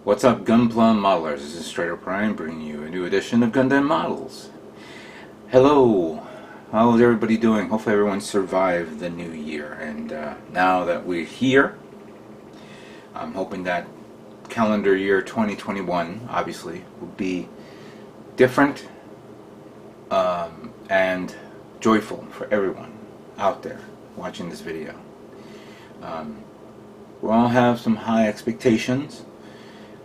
What's up, Gunpla modelers? This is Stryderprime bringing you a new edition of Gundam Models. Hello! How is everybody doing? Hopefully everyone survived the new year. And now that we're here, I'm hoping that calendar year 2021, obviously, will be different and joyful for everyone out there watching this video. We all have some high expectations.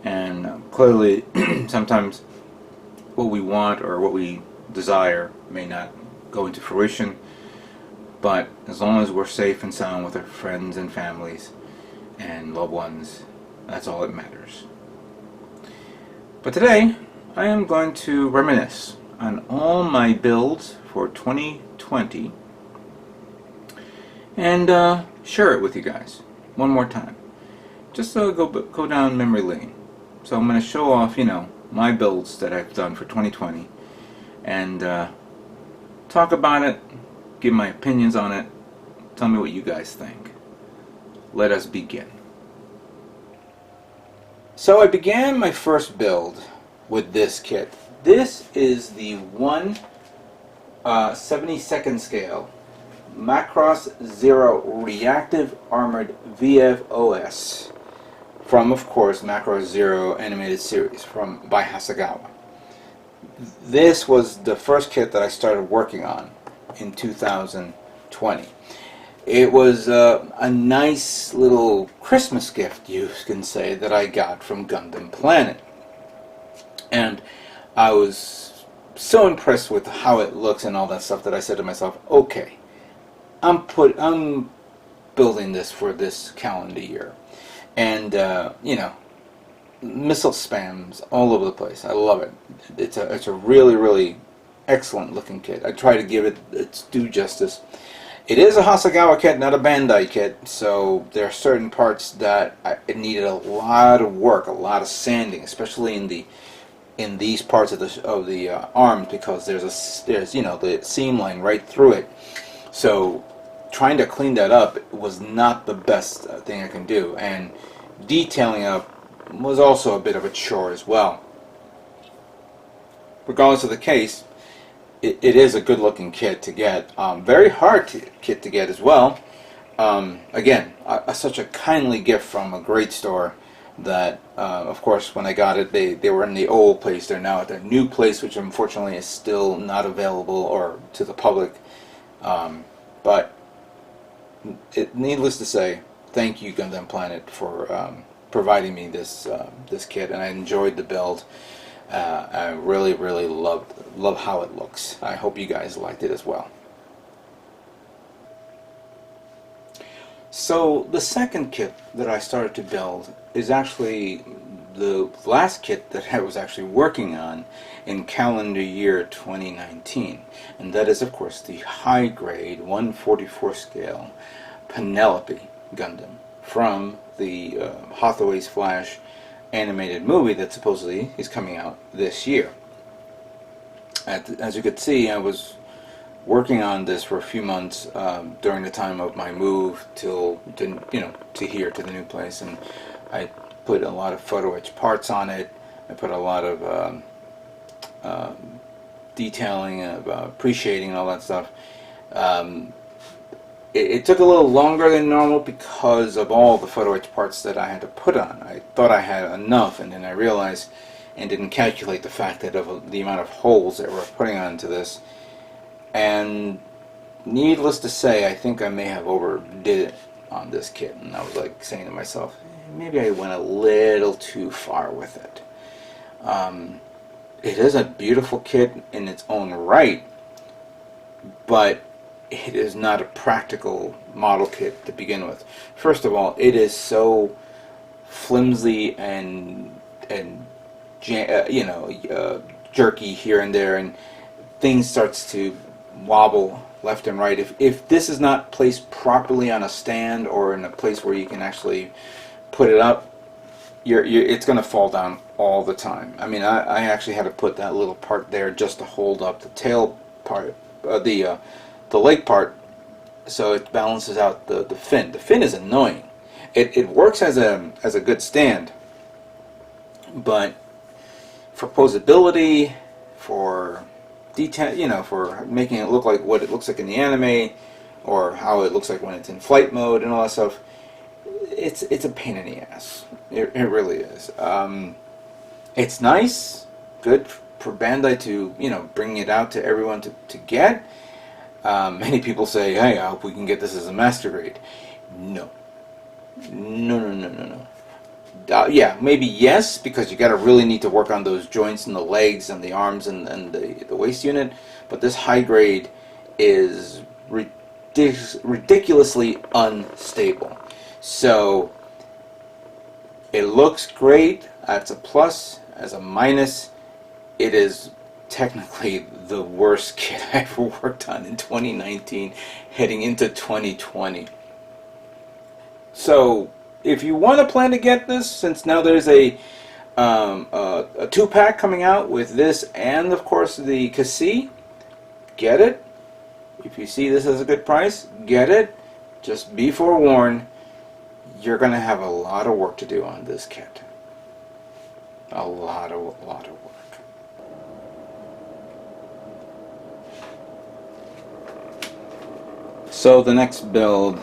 And clearly, sometimes what we want or what we desire may not go into fruition, but as long as we're safe and sound with our friends and families and loved ones, that's all that matters. But today, I am going to reminisce on all my builds for 2020 and share it with you guys one more time. Just go down memory lane. So I'm going to show off, my builds that I've done for 2020 and talk about it, give my opinions on it, tell me what you guys think. Let us begin. So I began my first build with this kit. This is the 1/72nd scale Macross Zero Reactive Armored VFOS. From, of course, Macross Zero animated series by Hasegawa. This was the first kit that I started working on in 2020. It was a nice little Christmas gift, you can say, that I got from Gundam Planet. And I was so impressed with how it looks and all that stuff that I said to myself, okay, I'm building this for this calendar year. And missile spams all over the place. I love it. It's a really, really excellent looking kit. I try to give it its due justice. It is a Hasegawa kit, not a Bandai kit, so there are certain parts that it needed a lot of work, a lot of sanding, especially in these parts of the arms, because there's the seam line right through it. So trying to clean that up was not the best thing I can do, and detailing up was also a bit of a chore as well. Regardless of the case, it is a good looking kit to get. Very hard kit to get as well. Again, such a kindly gift from a great store that, of course, when I got it, they were in the old place. They're now at their new place, which unfortunately is still not available or to the public. But needless to say, thank you, Gundam Planet, for providing me this kit, and I enjoyed the build. I really, really love how it looks. I hope you guys liked it as well. So the second kit that I started to build is actually the last kit that I was actually working on in calendar year 2019, and that is, of course, the high grade 1/44 scale Penelope Gundam from the Hathaway's Flash animated movie that supposedly is coming out this year. As you could see, I was working on this for a few months during the time of my move to here, to the new place, and I put a lot of photo etch parts on it. I put a lot of detailing, appreciating, and all that stuff. It took a little longer than normal because of all the photo etch parts that I had to put on. I thought I had enough, and then I realized and didn't calculate the fact that of the amount of holes that we're putting onto this. And needless to say, I think I may have overdid it on this kit, and I was like saying to myself, maybe I went a little too far with it. It is a beautiful kit in its own right, but it is not a practical model kit to begin with. First of all, it is so flimsy and jerky here and there, and things starts to wobble left and right. If this is not placed properly on a stand or in a place where you can actually put it up, it's going to fall down all the time. I mean, I actually had to put that little part there just to hold up the tail part, the leg part, so it balances out the fin. The fin is annoying. It works as a good stand, But for posability, for detail, you know, for making it look like what it looks like in the anime, or how it looks like when it's in flight mode and all that stuff, it's a pain in the ass. It really is. It's nice, good for Bandai to, you know, bring it out to everyone to get. Many people say, hey, I hope we can get this as a master grade. No. No. Yeah, maybe yes, because you gotta really need to work on those joints and the legs and the arms and the waist unit. But this high grade is ridiculously unstable. So it looks great. That's a plus. As a minus, it is technically the worst kit I ever worked on in 2019, heading into 2020. So if you want to plan to get this, since now there's a 2-pack coming out with this and of course the Cassie, get it. If you see this as a good price, get it. Just be forewarned, you're going to have a lot of work to do on this kit. A lot of work. So the next build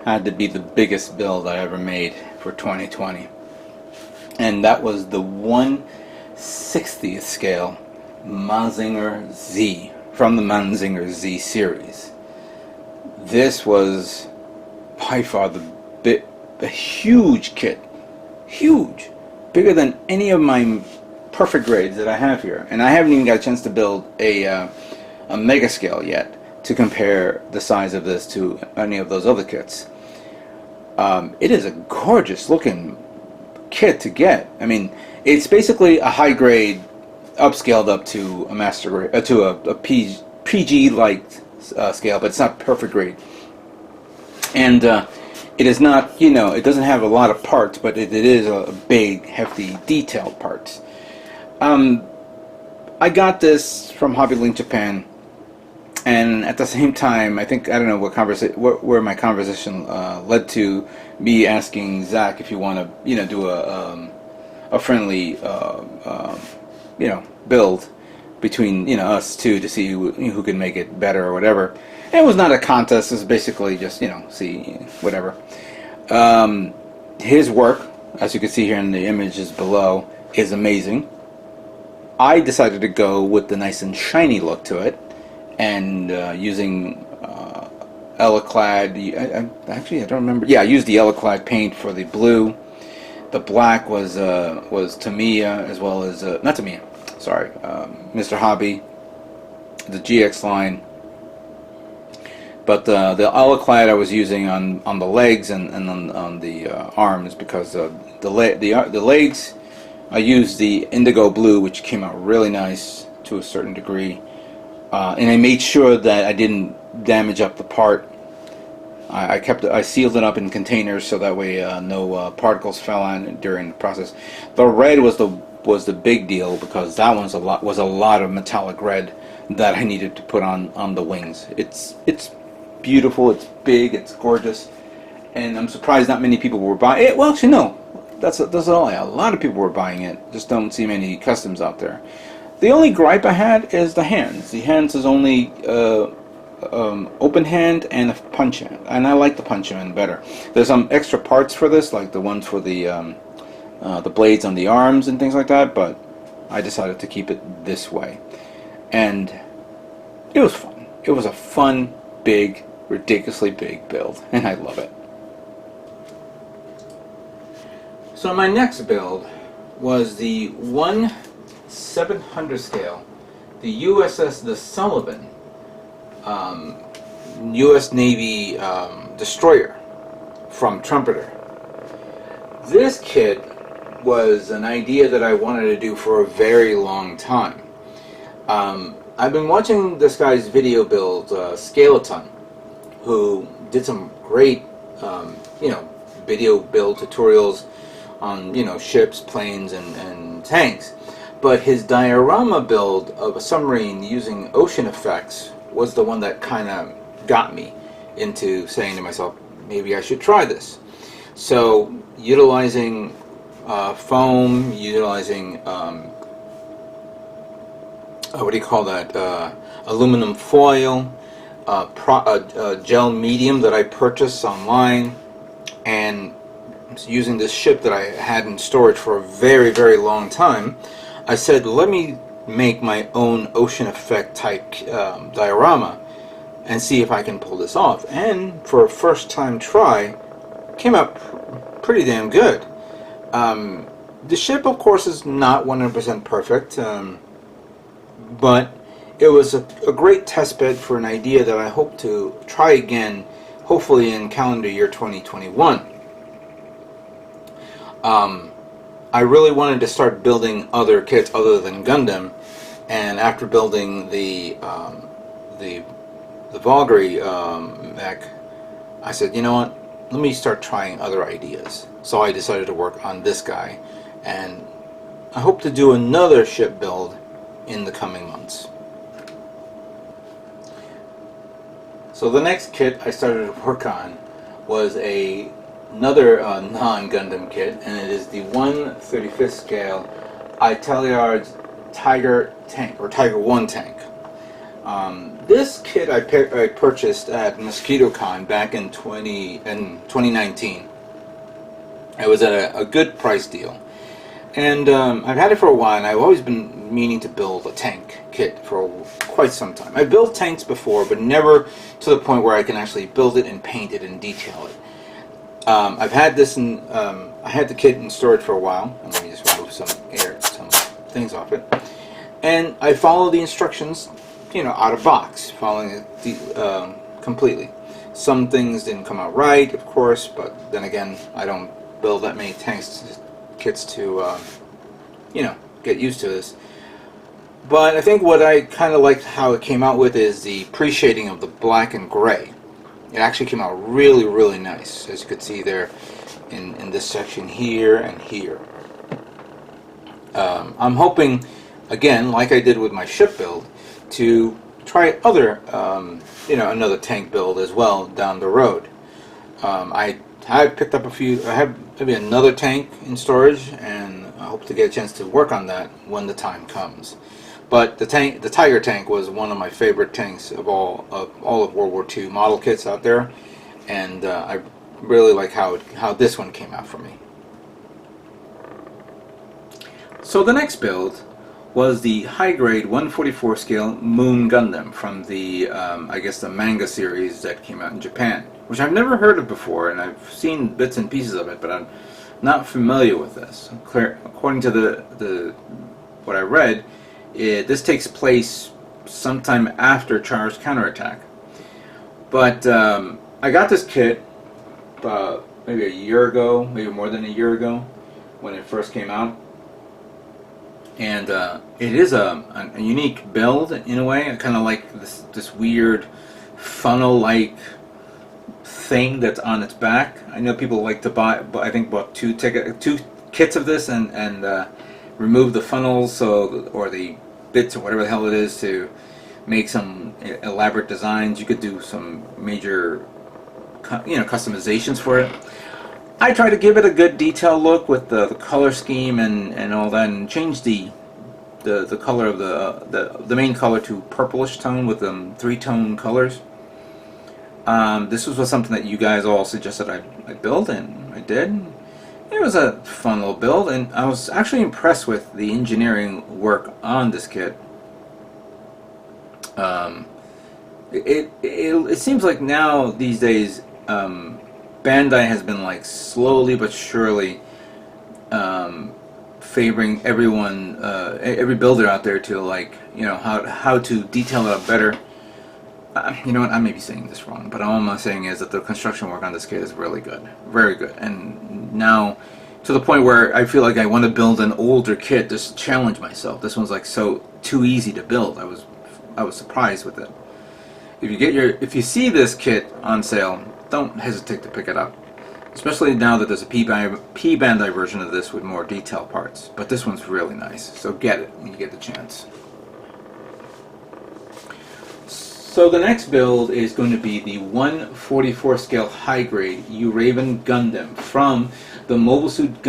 had to be the biggest build I ever made for 2020. And that was the 1/60th scale Mazinger Z from the Mazinger Z series. This was by far a huge kit. Huge. Bigger than any of my perfect grades that I have here. And I haven't even got a chance to build a mega scale yet to compare the size of this to any of those other kits. It is a gorgeous looking kit to get. I mean, it's basically a high grade upscaled up to a master grade, to a PG like scale, but it's not perfect grade. And it is not, you know, it doesn't have a lot of parts, but it is a big, hefty, detailed parts. I got this from Hobby Link Japan. And at the same time, I don't know where my conversation led to me asking Zach if you want to, you know, do a friendly, you know, build between, you know, us two to see who can make it better or whatever. And it was not a contest. It was basically just, you know, see whatever. His work, as you can see here in the images below, is amazing. I decided to go with the nice and shiny look to it. And using Elaclad, actually I don't remember. Yeah, I used the Elaclad paint for the blue. The black was Tamiya, as well as not Tamiya. Sorry, Mr. Hobby, the GX line. But the Elaclad I was using on the legs and on the arms, because the legs I used the indigo blue, which came out really nice to a certain degree. And I made sure that I didn't damage up the part. I sealed it up in containers so that way no particles fell on during the process. The red was the big deal, because that was a lot of metallic red that I needed to put on the wings. It's beautiful. It's big. It's gorgeous. And I'm surprised not many people were buying it. Well, actually, no. That's a lie. A lot of people were buying it. Just don't see many customs out there. The only gripe I had is the hands. The hands is only open hand and a punch hand, and I like the punch hand better. There's some extra parts for this, like the ones for the blades on the arms and things like that, but I decided to keep it this way. And it was fun. It was a fun, big, ridiculously big build, and I love it. So my next build was the 1/700 scale, the USS Sullivan, U.S. Navy destroyer from Trumpeter. This kit was an idea that I wanted to do for a very long time. I've been watching this guy's video build, Scalaton, who did some great, video build tutorials on, ships, planes, and tanks. But his diorama build of a submarine using ocean effects was the one that kind of got me into saying to myself, maybe I should try this. So, utilizing foam, utilizing what do you call that? Aluminum foil, gel medium that I purchased online, and using this ship that I had in storage for a very, very long time. I said, let me make my own ocean effect type diorama and see if I can pull this off. And for a first time try, came out pretty damn good. The ship, of course, is not 100% perfect, but it was a great test bed for an idea that I hope to try again, hopefully in calendar year 2021. I really wanted to start building other kits other than Gundam, and after building the Valkyrie mech, I said, you know what, let me start trying other ideas. So I decided to work on this guy, and I hope to do another ship build in the coming months. So the next kit I started to work on was another non-Gundam kit, and it is the 1/35th scale Italia Tiger tank, or Tiger 1 tank. This kit I purchased at MosquitoCon back in 2019. It was at a good price deal, and I've had it for a while, and I've always been meaning to build a tank kit for quite some time. I've built tanks before, but never to the point where I can actually build it and paint it and detail it. I've had this in, I had the kit in storage for a while. And let me just remove some things off it. And I follow the instructions, you know, out of box, following it completely. Some things didn't come out right, of course, but then again, I don't build that many kits to, you know, get used to this. But I think what I kind of liked how it came out with is the pre-shading of the black and gray. It actually came out really, really nice, as you could see there in this section here and here. I'm hoping, again, like I did with my ship build, to try other, you know, another tank build as well down the road. I picked up I have maybe another tank in storage, and I hope to get a chance to work on that when the time comes. But the Tiger tank was one of my favorite tanks of all of World War II model kits out there, and I really like how this one came out for me. So the next build was the high-grade 1/44 scale Moon Gundam from the I guess the manga series that came out in Japan, which I've never heard of before, and I've seen bits and pieces of it, but I'm not familiar with this. According to what I read, this takes place sometime after Char's counterattack. But I got this kit maybe a year ago, maybe more than a year ago, when it first came out. And it is a unique build in a way. I kind of like this weird funnel-like thing that's on its back. I know people like to buy, but I think bought two kits of this and remove the funnels or the bits or whatever the hell it is to make some elaborate designs. You could do some major, you know, customizations for it. I try to give it a good detail look with the color scheme and all that, and change the color of the main color to purplish tone with 3-tone colors. This was something that you guys all suggested I build, and I did. It was a fun little build, and I was actually impressed with the engineering work on this kit. It seems like now these days Bandai has been like slowly but surely favoring everyone, every builder out there to, like, you know, how to detail it up better. You know what, I may be saying this wrong, but all I'm saying is that the construction work on this kit is really good, very good, and now to the point where I feel like I want to build an older kit just to challenge myself. This one's like too easy to build. I was surprised with it. If you see this kit on sale, don't hesitate to pick it up, especially now that there's a Bandai version of this with more detailed parts. But this one's really nice, so get it when you get the chance. So the next build is going to be the 1/44 scale high grade Uraven Gundam from the Mobile Suit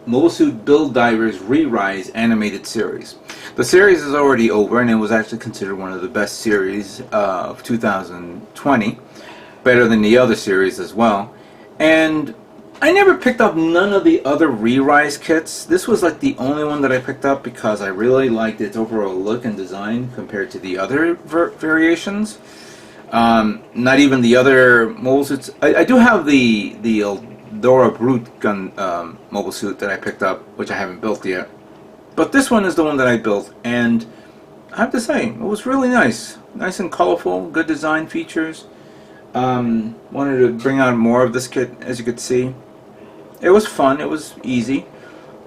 Mobile Suit Build Divers Re-Rise animated series. The series is already over, and it was actually considered one of the best series of 2020, better than the other series as well. And I never picked up none of the other Re-Rise kits. This was like the only one that I picked up because I really liked its overall look and design compared to the other variations. Not even the other mobile suits. I do have the Eldora Brute gun mobile suit that I picked up, which I haven't built yet. But this one is the one that I built, and I have to say, it was really nice. Nice and colorful, good design features. Wanted to bring out more of this kit, as you could see. It was fun, it was easy.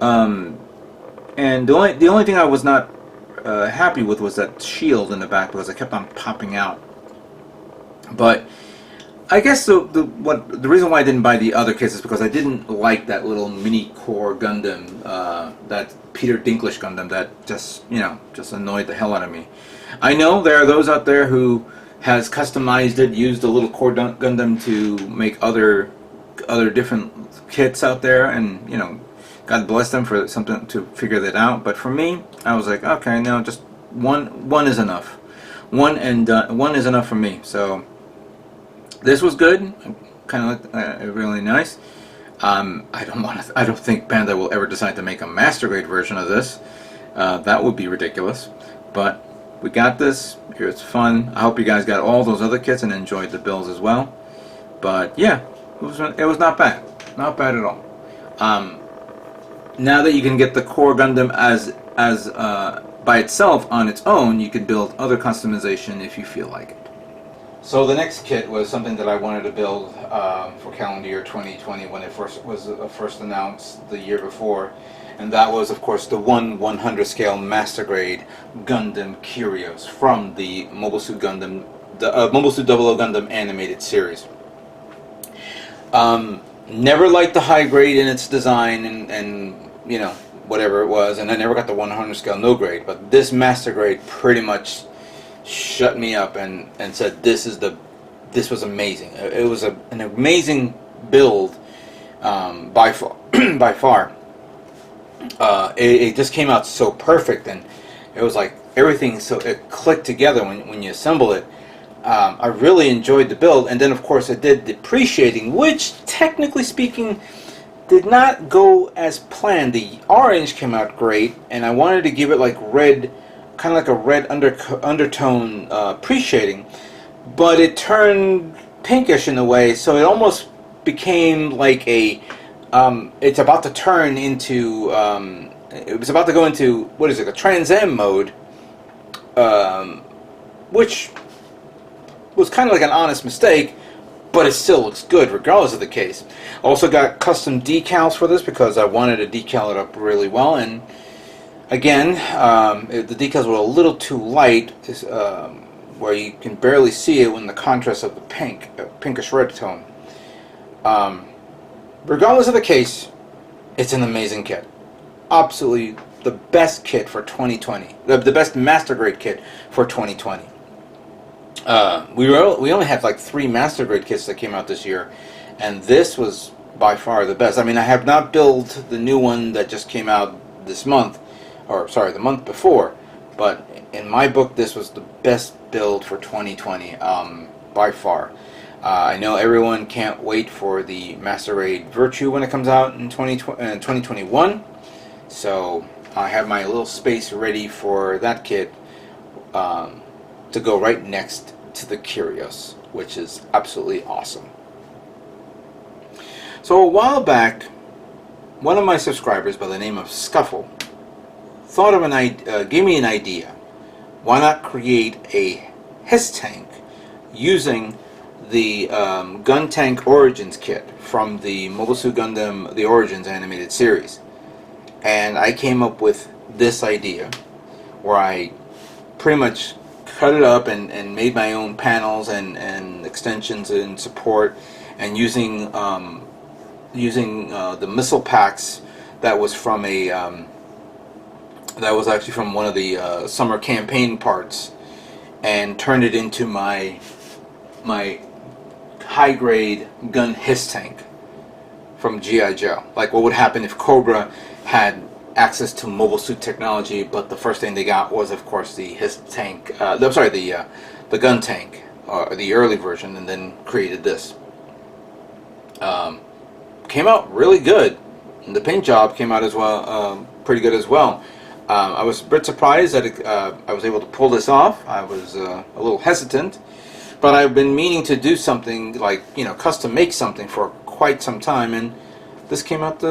And the only thing I was not happy with was that shield in the back, because it kept on popping out. But I guess the reason why I didn't buy the other kits is because I didn't like that little mini core Gundam, that Peter Dinklage Gundam that just annoyed the hell out of me. I know there are those out there who has customized it, used the little core Gundam to make other different kits out there, and God bless them for something to figure that out. But for me, I was like, okay, no, just one is enough. One is enough for me. So this was good, kind of really nice. I don't think Bandai will ever decide to make a master grade version of this. That would be ridiculous. But we got this. It's fun. I hope you guys got all those other kits and enjoyed the builds as well. But yeah, it was not bad. Not bad at all. Now that you can get the core Gundam as by itself on its own, you could build other customization if you feel like it. So the next kit was something that I wanted to build for calendar year 2020 when it was first announced the year before, and that was, of course, the 1/100 scale master grade Gundam Curios from the Mobile Suit Gundam, the Mobile Suit 00 Gundam animated series. Never liked the high grade in its design and whatever it was, and I never got the 100 scale no grade, but this master grade pretty much shut me up and said this was amazing. It was an amazing build by far. It just came out so perfect, and it was like everything, so it clicked together when you assemble it. I really enjoyed the build, and then of course it did depreciating, which technically speaking did not go as planned. The orange came out great, and I wanted to give it like red, kind of like a red undertone appreciating, but it turned pinkish in a way, so it almost became like a it's about to turn into it was about to go into, what is it, a Trans Am mode, which was kind of like an honest mistake, but it still looks good regardless of the case. Also got custom decals for this because I wanted to decal it up really well, and again, the decals were a little too light, where you can barely see it when the contrast of the pinkish red tone. Regardless of the case, it's an amazing kit. Absolutely the best kit for 2020. The best master grade kit for 2020. We only had like 3 master grade kits that came out this year, and this was by far the best. I mean, I have not built the new one that just came out this month, or sorry, the month before, but in my book this was the best build for 2020 by far. I know everyone can't wait for the Master Grade Virtue when it comes out in 2021, so I have my little space ready for that kit to go right next to the Curios, which is absolutely awesome. So a while back, one of my subscribers by the name of Scuffle thought of gave me an idea. Why not create a HISS tank using the Gun Tank Origins kit from the Mobile Suit Gundam The Origins animated series? And I came up with this idea where I pretty much cut it up and made my own panels and extensions and support, and using the missile packs that was from a that was actually from one of the summer campaign parts, and turned it into my high grade gun HISS tank from G.I. Joe. Like what would happen if Cobra had access to mobile suit technology, but the first thing they got was, of course, his tank. I'm sorry, the gun tank, or the early version, and then created this. Came out really good. And the paint job came out as well, pretty good as well. I was a bit surprised that I was able to pull this off. I was a little hesitant, but I've been meaning to do something like, custom make something for quite some time, and this came out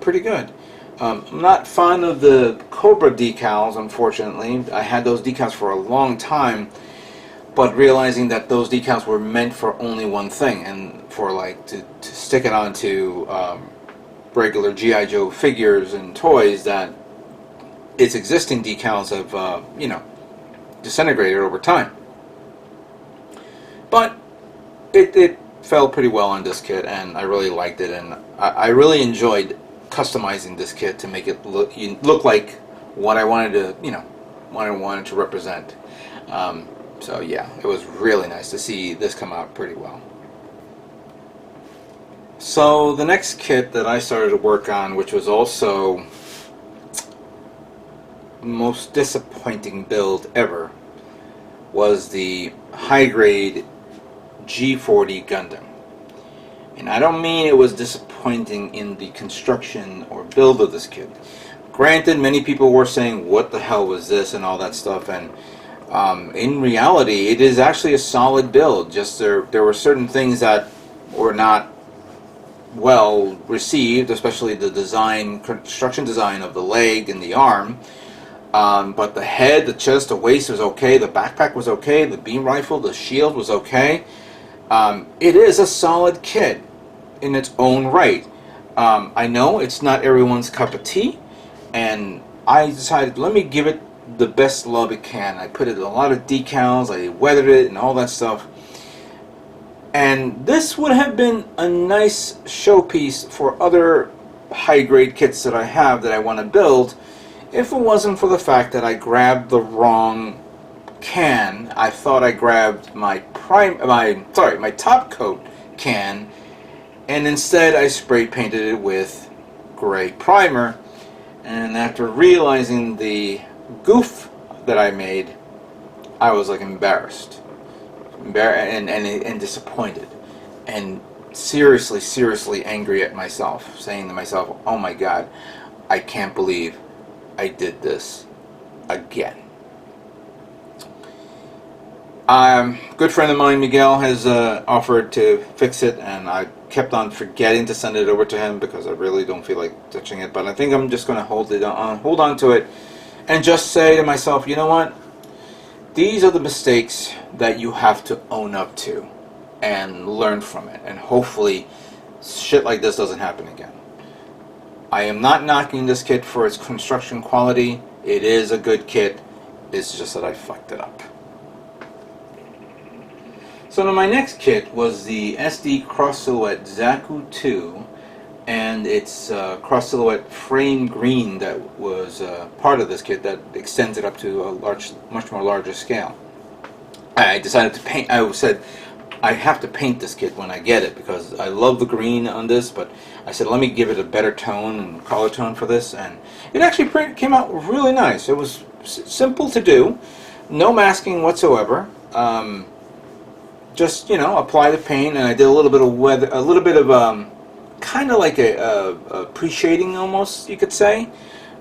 pretty good. I'm not fond of the Cobra decals, unfortunately. I had those decals for a long time, but realizing that those decals were meant for only one thing, and for like to stick it onto regular G.I. Joe figures and toys, that its existing decals have disintegrated over time. But it fell pretty well on this kit, and I really liked it, and I really enjoyed customizing this kit to make it look like what I wanted to, what I wanted to represent. So yeah, it was really nice to see this come out pretty well. So the next kit that I started to work on, which was also the most disappointing build ever, was the high-grade G40 Gundam. And I don't mean it was disappointing in the construction or build of this kit. Granted, many people were saying, what the hell was this, and all that stuff, and in reality, it is actually a solid build. Just there were certain things that were not well received, especially the construction design of the leg and the arm. But the head, the chest, the waist was okay, the backpack was okay, the beam rifle, the shield was okay. It is a solid kit in its own right. I know it's not everyone's cup of tea, and I decided, let me give it the best love it can. I put it in a lot of decals, I weathered it and all that stuff. And this would have been a nice showpiece for other high-grade kits that I have that I want to build, if it wasn't for the fact that I grabbed the wrong can. I thought I grabbed my top coat can, and instead I spray painted it with gray primer. And after realizing the goof that I made, I was like embarrassed and disappointed, and seriously angry at myself, saying to myself, oh my god, I can't believe I did this again. Good friend of mine, Miguel, has offered to fix it, and I kept on forgetting to send it over to him because I really don't feel like touching it. But I think I'm just going to hold on to it, and just say to myself, you know what? These are the mistakes that you have to own up to and learn from it, and hopefully shit like this doesn't happen again. I am not knocking this kit for its construction quality. It is a good kit. It's just that I fucked it up. So now my next kit was the SD Cross Silhouette Zaku II, and its cross silhouette frame green that was part of this kit that extends it up to a much more larger scale. I decided to paint. I said I have to paint this kit when I get it because I love the green on this, but I said let me give it a better tone and color tone for this, and it actually came out really nice. It was simple to do, no masking whatsoever. Just apply the paint, and I did a little bit of kind of like a pre-shading almost, you could say,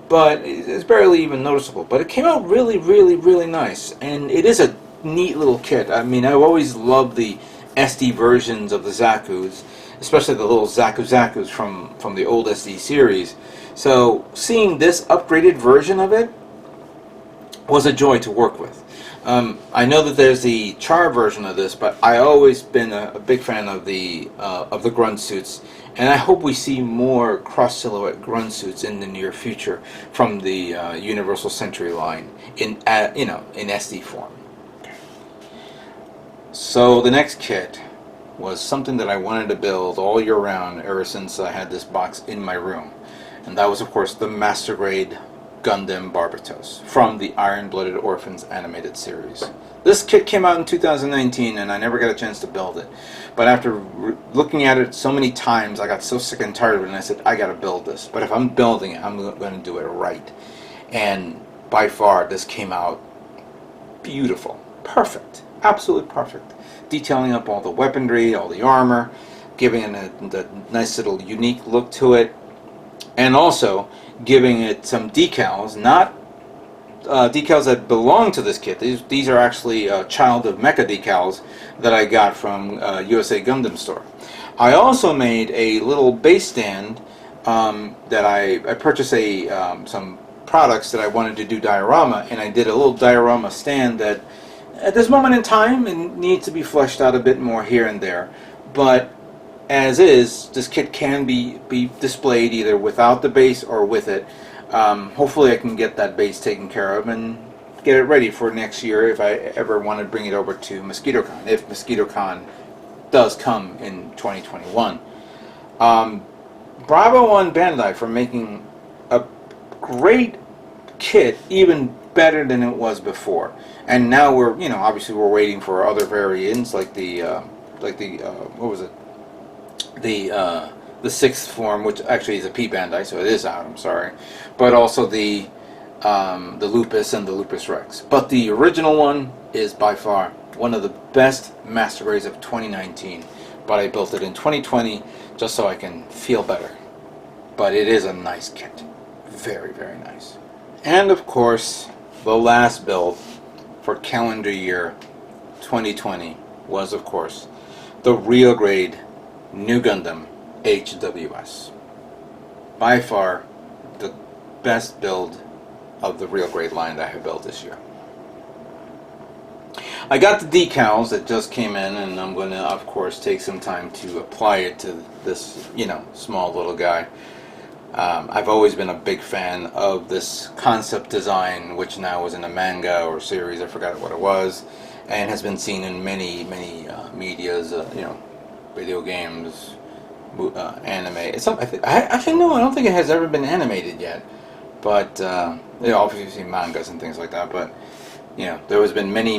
but it's barely even noticeable. But it came out really nice, and it is a neat little kit. I mean, I've always loved the SD versions of the Zakus, especially the little Zakus from the old SD series. So seeing this upgraded version of it was a joy to work with. I know that there's the Char version of this, but I always been a big fan of the grunt suits, and I hope we see more cross silhouette grunt suits in the near future from the Universal Century line in SD form. So the next kit was something that I wanted to build all year round ever since I had this box in my room, and that was of course the Master Grade Gundam Barbatos from the Iron-Blooded Orphans animated series. This kit came out in 2019 and I never got a chance to build it. But after looking at it so many times, I got so sick and tired of it and I said, I gotta build this. But if I'm building it, I'm going to do it right. And by far, this came out beautiful. Perfect. Absolutely perfect. Detailing up all the weaponry, all the armor, giving it a nice little unique look to it. And also giving it some decals, not decals that belong to this kit. These are actually Child of Mecha decals that I got from USA Gundam store. I also made a little base stand that I purchased some products that I wanted to do diorama, and I did a little diorama stand that at this moment in time it needs to be fleshed out a bit more here and there, but as is, this kit can be displayed either without the base or with it. Hopefully I can get that base taken care of and get it ready for next year if I ever want to bring it over to MosquitoCon, if MosquitoCon does come in 2021. Bravo on Bandai for making a great kit, even better than it was before. And now we're, obviously we're waiting for other variants like the what was it? The sixth form, which actually is a P Bandai, so it is out. I'm sorry, but also the Lupus and the Lupus Rex. But the original one is by far one of the best master grades of 2019. But I built it in 2020 just so I can feel better. But it is a nice kit, very, very nice. And of course, the last build for calendar year 2020 was, of course, the real grade New Gundam HWS. By far the best build of the real grade line that I have built this year. I got the decals that just came in, and I'm going to, of course, take some time to apply it to this, small little guy. I've always been a big fan of this concept design, which now is in a manga or series, I forgot what it was, and has been seen in many medias, video games, anime. It's something I don't think it has ever been animated yet, but obviously mangas and things like that. But there has been many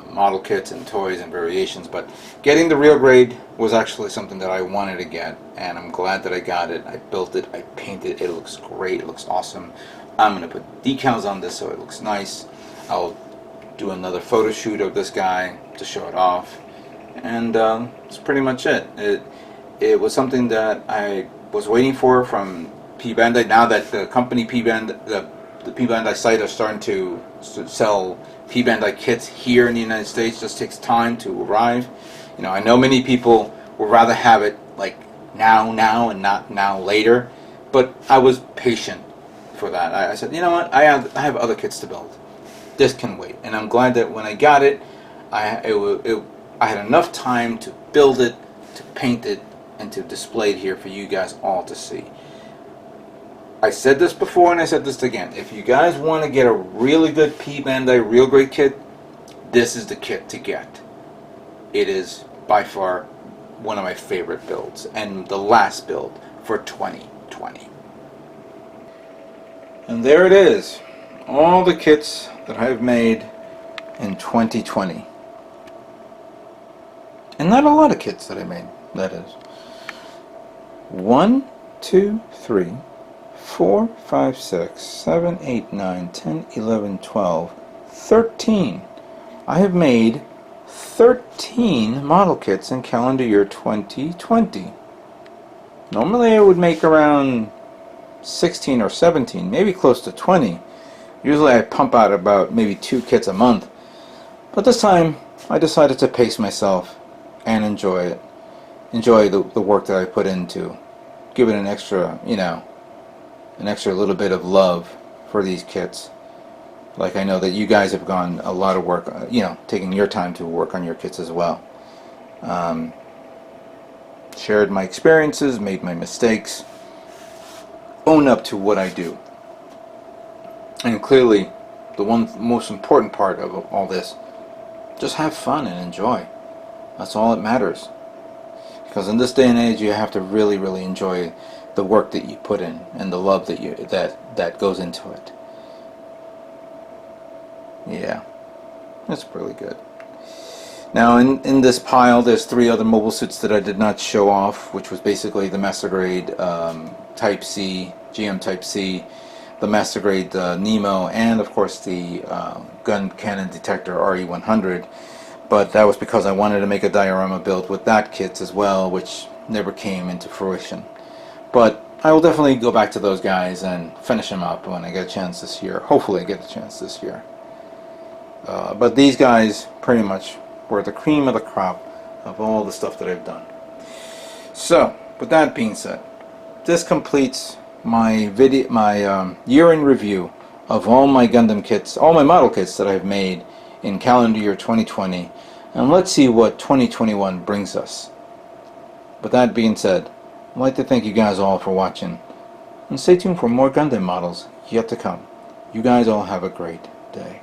model kits and toys and variations. But getting the real grade was actually something that I wanted to get, and I'm glad that I got it. I built it, I painted it. It looks great. It looks awesome. I'm gonna put decals on this so it looks nice. I'll do another photo shoot of this guy to show it off. And that's pretty much it. It was something that I was waiting for from P Bandai. Now that the company P Bandai, the P Bandai site are starting to sell P Bandai kits here in the United States, just takes time to arrive. I know many people would rather have it like now and not now later, but I was patient for that. I said, you know what, I have other kits to build. This can wait, and I'm glad that when I got it, I had enough time to build it, to paint it, and to display it here for you guys all to see. I said this before and I said this again. If you guys want to get a really good P Bandai real great kit, this is the kit to get. It is by far one of my favorite builds, and the last build for 2020. And there it is. All the kits that I've made in 2020. And not a lot of kits that I made, that is. 1, 2, 3, 4, 5, 6, 7, 8, 9, 10, 11, 12, 13. I have made 13 model kits in calendar year 2020. Normally I would make around 16 or 17, maybe close to 20. Usually I pump out about maybe 2 kits a month. But this time I decided to pace myself and enjoy it. Enjoy the work that I put into. Give it an extra, an extra little bit of love for these kits. Like I know that you guys have gone a lot of work, taking your time to work on your kits as well. Shared my experiences, made my mistakes, own up to what I do. And clearly, the most important part of all this, just have fun and enjoy. That's all that matters. Because in this day and age, you have to really, really enjoy the work that you put in and the love that goes into it. Yeah, that's really good. Now in this pile there's 3 other mobile suits that I did not show off, which was basically the Master Grade Type C, GM Type C, the Master Grade Nemo, and of course the Gun Cannon Detector RE100. But that was because I wanted to make a diorama build with that kit as well, which never came into fruition. But I will definitely go back to those guys and finish them up when I get a chance this year. Hopefully I get a chance this year. But these guys pretty much were the cream of the crop of all the stuff that I've done. So, with that being said, this completes my video, my year in review of all my Gundam kits, all my model kits that I've made in calendar year 2020, and let's see what 2021 brings us. With that being said, I'd like to thank you guys all for watching, and stay tuned for more Gundam models yet to come. You guys all have a great day.